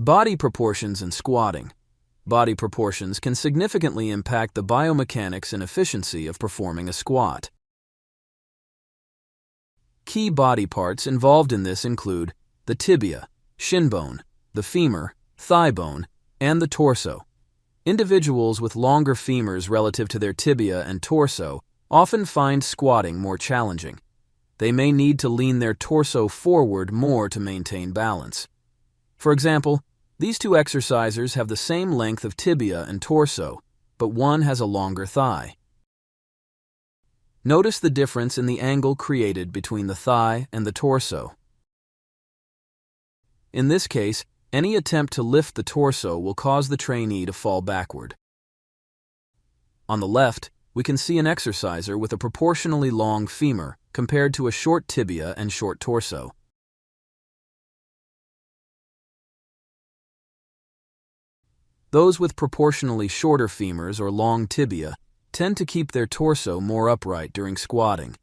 Body proportions and squatting. Body proportions can significantly impact the biomechanics and efficiency of performing a squat. Key body parts involved in this include the tibia, shin bone, the femur, thigh bone, and the torso. Individuals with longer femurs relative to their tibia and torso often find squatting more challenging. They may need to lean their torso forward more to maintain balance. For example, these two exercisers have the same length of tibia and torso, but one has a longer thigh. Notice the difference in the angle created between the thigh and the torso. In this case, any attempt to lift the torso will cause the trainee to fall backward. On the left, we can see an exerciser with a proportionally long femur compared to a short tibia and short torso. Those with proportionally shorter femurs or long tibia tend to keep their torso more upright during squatting.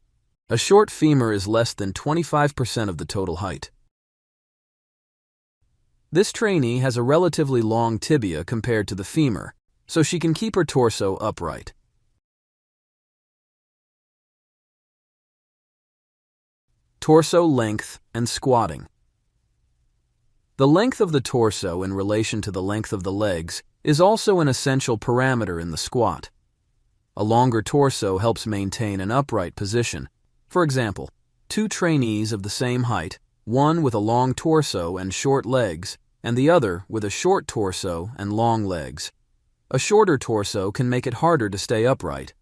A short femur is less than 25% of the total height. This trainee has a relatively long tibia compared to the femur, so she can keep her torso upright. Torso length and squatting. The length of the torso in relation to the length of the legs is also an essential parameter in the squat. A longer torso helps maintain an upright position. For example, two trainees of the same height, one with a long torso and short legs, and the other with a short torso and long legs. A shorter torso can make it harder to stay upright.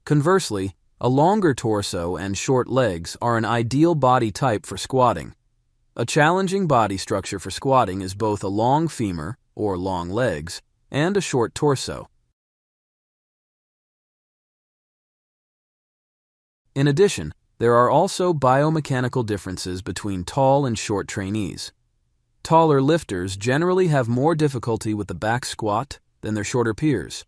Conversely, a longer torso and short legs are an ideal body type for squatting. A challenging body structure for squatting is both a long femur, or long legs, and a short torso. In addition, there are also biomechanical differences between tall and short trainees. Taller lifters generally have more difficulty with the back squat than their shorter peers.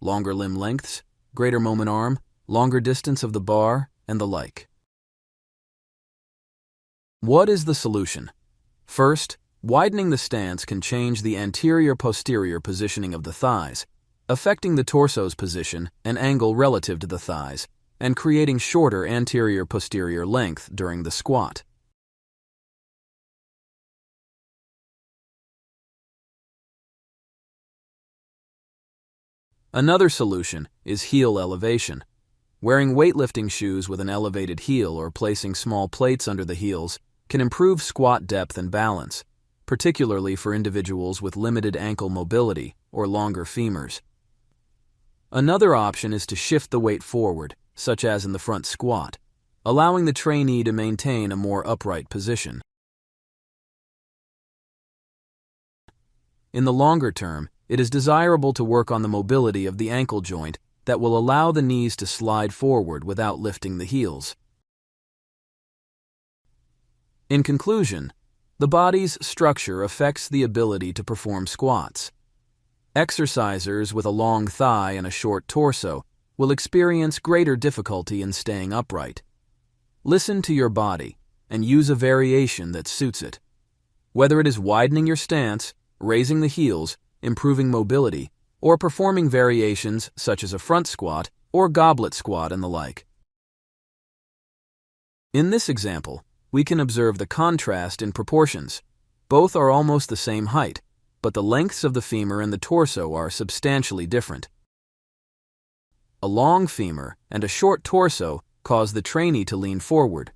Longer limb lengths, greater moment arm, longer distance of the bar, and the like. What is the solution? First, widening the stance can change the anterior-posterior positioning of the thighs, affecting the torso's position and angle relative to the thighs, and creating shorter anterior-posterior length during the squat. Another solution is heel elevation. Wearing weightlifting shoes with an elevated heel or placing small plates under the heels can improve squat depth and balance, particularly for individuals with limited ankle mobility or longer femurs. Another option is to shift the weight forward, such as in the front squat, allowing the trainee to maintain a more upright position. In the longer term, it is desirable to work on the mobility of the ankle joint that will allow the knees to slide forward without lifting the heels. In conclusion, the body's structure affects the ability to perform squats. Exercisers with a long thigh and a short torso will experience greater difficulty in staying upright. Listen to your body and use a variation that suits it. Whether it is widening your stance, raising the heels, improving mobility, or performing variations such as a front squat or goblet squat and the like. In this example, we can observe the contrast in proportions. Both are almost the same height, but the lengths of the femur and the torso are substantially different. A long femur and a short torso cause the trainee to lean forward.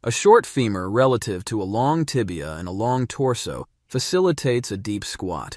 A short femur relative to a long tibia and a long torso facilitates a deep squat.